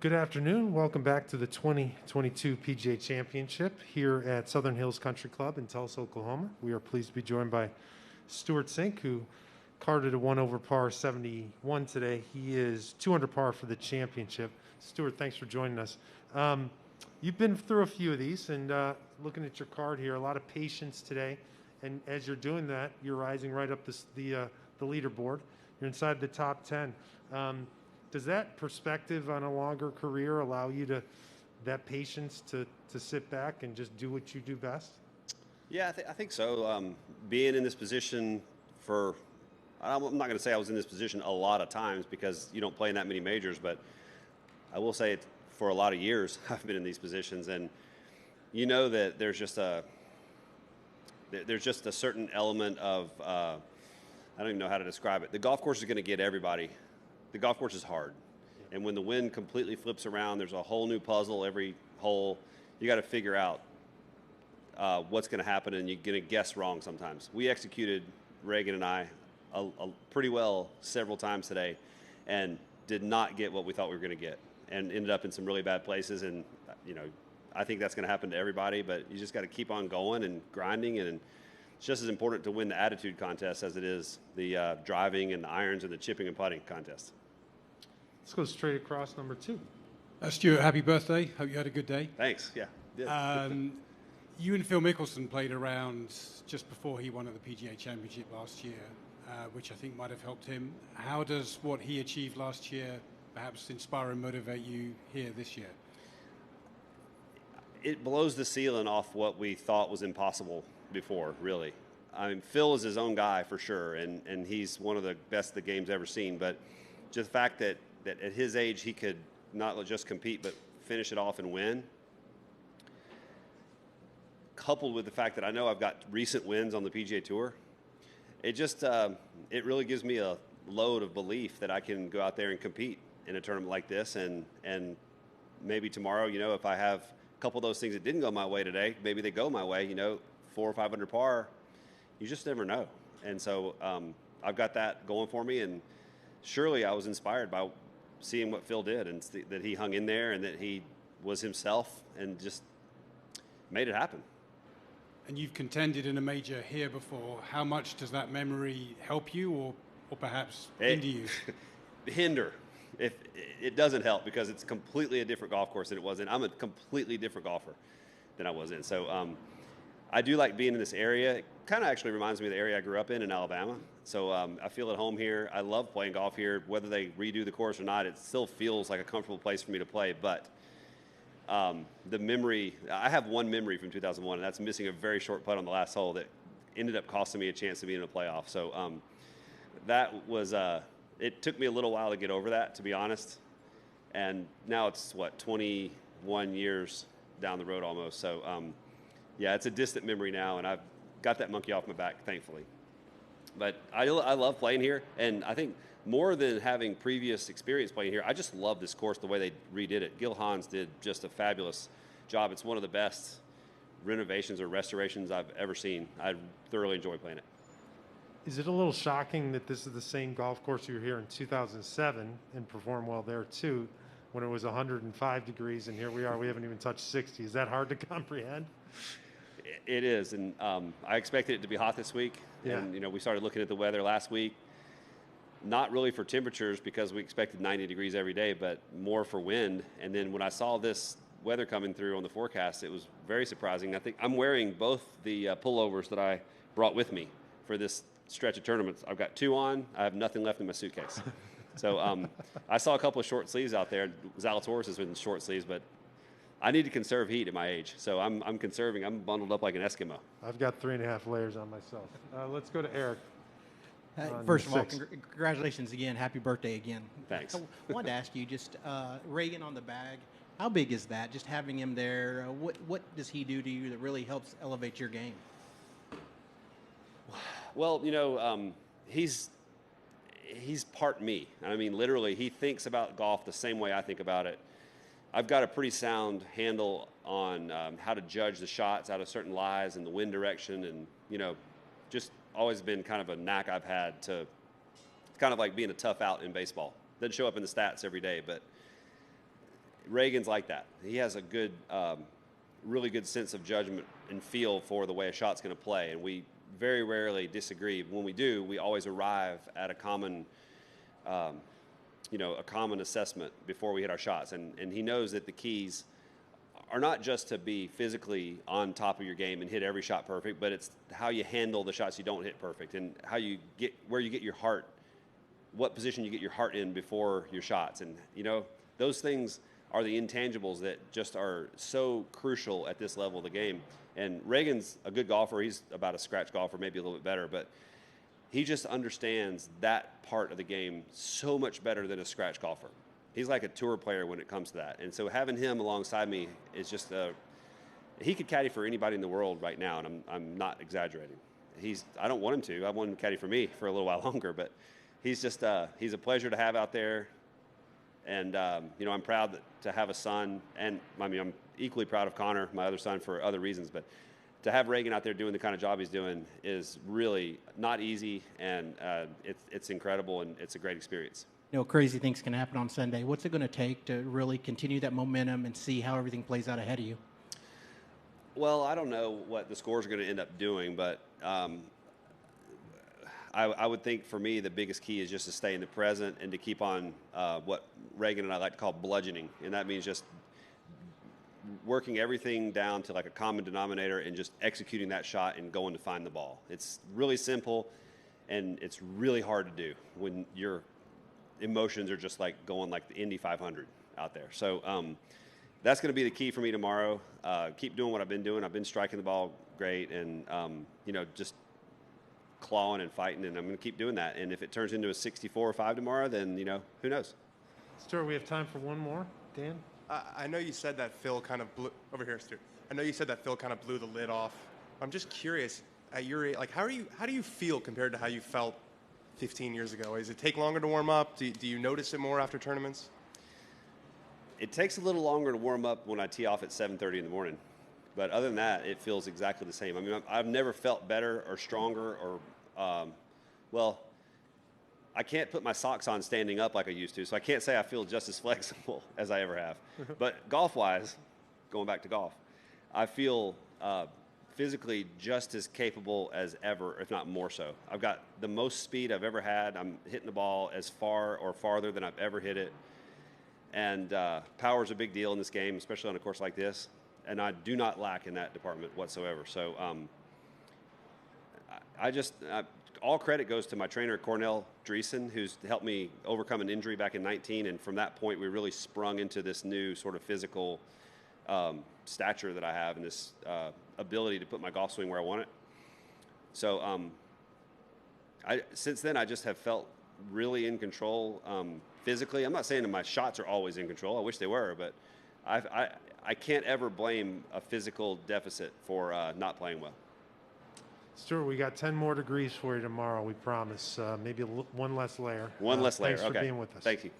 Good afternoon. Welcome back to the 2022 PGA Championship here at Southern Hills Country Club in Tulsa, Oklahoma. We are pleased to be joined by Stewart Cink, who carded a 1 over par 71 today. He is 2 under par for the championship. Stewart, thanks for joining us. You've been through a few of these, and looking at your card here, a lot of patience today. And as you're doing that, you're rising right up the leaderboard. You're inside the top 10. Does that perspective on a longer career allow you that patience to sit back and just do what you do best? Yeah, I think so. Being in this position I'm not going to say I was in this position a lot of times because you don't play in that many majors, but I will say for a lot of years I've been in these positions, and you know that there's just a certain element of I don't even know how to describe it. The golf course is going to get everybody. The golf course is hard, and when the wind completely flips around, there's a whole new puzzle every hole. You got to figure out what's going to happen, and you're going to guess wrong sometimes. We executed, Regan and I, pretty well several times today, and did not get what we thought we were going to get, and ended up in some really bad places. And I think that's going to happen to everybody, but you just got to keep on going and grinding, and it's just as important to win the attitude contest as it is the driving and the irons and the chipping and putting contest. Let's go straight across number 2. Stuart, happy birthday. Hope you had a good day. Thanks. Yeah. You and Phil Mickelson played around just before he won at the PGA Championship last year, which I think might have helped him. How does what he achieved last year perhaps inspire and motivate you here this year? It blows the ceiling off what we thought was impossible before, really. I mean, Phil is his own guy for sure, and he's one of the best the game's ever seen. But just the fact that at his age he could not just compete but finish it off and win, coupled with the fact that I know I've got recent wins on the PGA Tour, it just it really gives me a load of belief that I can go out there and compete in a tournament like this, and maybe tomorrow, if I have a couple of those things that didn't go my way today, maybe they go my way, 4 or 5 under par. You just never know. And so I've got that going for me, and surely I was inspired by seeing what Phil did, and that he hung in there and that he was himself and just made it happen. And you've contended in a major here before. How much does that memory help you or perhaps hinder you? Hinder. If it doesn't help, because it's completely a different golf course than it was in. I'm a completely different golfer than I was in. So I do like being in this area. It kind of actually reminds me of the area I grew up in Alabama. So I feel at home here. I love playing golf here. Whether they redo the course or not, it still feels like a comfortable place for me to play. But the memory, I have one memory from 2001, and that's missing a very short putt on the last hole that ended up costing me a chance to be in a playoff. So that was, it took me a little while to get over that, to be honest. And now it's, 21 years down the road almost. So, yeah, it's a distant memory now, and I've got that monkey off my back, thankfully. But I love playing here, and I think more than having previous experience playing here, I just love this course, the way they redid it. Gil Hans did just a fabulous job. It's one of the best renovations or restorations I've ever seen. I thoroughly enjoy playing it. Is it a little shocking that this is the same golf course you were here in 2007 and performed well there too, when it was 105 degrees, and here we are, we haven't even touched 60? Is that hard to comprehend? It is, and I expected it to be hot this week. Yeah. And we started looking at the weather last week, not really for temperatures because we expected 90 degrees every day, but more for wind. And then when I saw this weather coming through on the forecast, it was very surprising. I think I'm wearing both the pullovers that I brought with me for this stretch of tournaments. I've got 2 on. I have nothing left in my suitcase. So I saw a couple of short sleeves out there. Zalatoris is in short sleeves, but I need to conserve heat at my age. So I'm conserving. I'm bundled up like an Eskimo. I've got 3.5 layers on myself. Let's go to Eric. First of all, congratulations again. Happy birthday again. Thanks. I wanted to ask you, just Regan on the bag, how big is that? Just having him there, what does he do to you that really helps elevate your game? Well, he's part me. I mean, literally, he thinks about golf the same way I think about it. I've got a pretty sound handle on how to judge the shots out of certain lies and the wind direction, and just always been kind of a knack I've had to. It's kind of like being a tough out in baseball. Doesn't show up in the stats every day, but Reagan's like that. He has a good, really good sense of judgment and feel for the way a shot's going to play, and we very rarely disagree. When we do, we always arrive at a common, a common assessment before we hit our shots. And he knows that the keys are not just to be physically on top of your game and hit every shot perfect, but it's how you handle the shots you don't hit perfect, and how you get, where you get your heart, what position you get your heart in before your shots. And, those things are the intangibles that just are so crucial at this level of the game. And Reagan's a good golfer. He's about a scratch golfer, maybe a little bit better, but he just understands that part of the game so much better than a scratch golfer. He's like a tour player when it comes to that. And so having him alongside me is just he could caddy for anybody in the world right now, and I'm not exaggerating. I don't want him to. I want him to caddy for me for a little while longer, but he's just he's a pleasure to have out there. And I'm proud to have a son, and I'm equally proud of Connor, my other son, for other reasons. But to have Regan out there doing the kind of job he's doing is really not easy, and it's incredible, and it's a great experience. Crazy things can happen on Sunday. What's it going to take to really continue that momentum and see how everything plays out ahead of you? Well, I don't know what the scores are going to end up doing, but I would think for me the biggest key is just to stay in the present and to keep on what Regan and I like to call bludgeoning, and that means just working everything down to like a common denominator and just executing that shot and going to find the ball. It's really simple, and it's really hard to do when your emotions are just like going like the Indy 500 out there. So that's going to be the key for me tomorrow. Keep doing what I've been doing. I've been striking the ball great, and just clawing and fighting, and I'm going to keep doing that. And if it turns into a 64 or 5 tomorrow, then who knows. Stuart, we have time for one more. Dan? I know you said that Phil kind of blew over here, Stuart. I know you said that Phil kind of blew the lid off. I'm just curious, at your age, like how do you feel compared to how you felt 15 years ago? Does it take longer to warm up? Do you notice it more after tournaments? It takes a little longer to warm up when I tee off at 7:30 in the morning, but other than that, it feels exactly the same. I've never felt better or stronger or I can't put my socks on standing up like I used to, so I can't say I feel just as flexible as I ever have. But golf-wise, going back to golf, I feel physically just as capable as ever, if not more so. I've got the most speed I've ever had. I'm hitting the ball as far or farther than I've ever hit it. And power is a big deal in this game, especially on a course like this. And I do not lack in that department whatsoever. So all credit goes to my trainer, Cornell Dreesen, who's helped me overcome an injury back in 19. And from that point, we really sprung into this new sort of physical stature that I have, and this ability to put my golf swing where I want it. So since then, I just have felt really in control physically. I'm not saying that my shots are always in control. I wish they were, but I can't ever blame a physical deficit for not playing well. Stuart, we got 10 more degrees for you tomorrow, we promise. Maybe one less layer. One less layer, Thanks for okay. being with us. Thank you.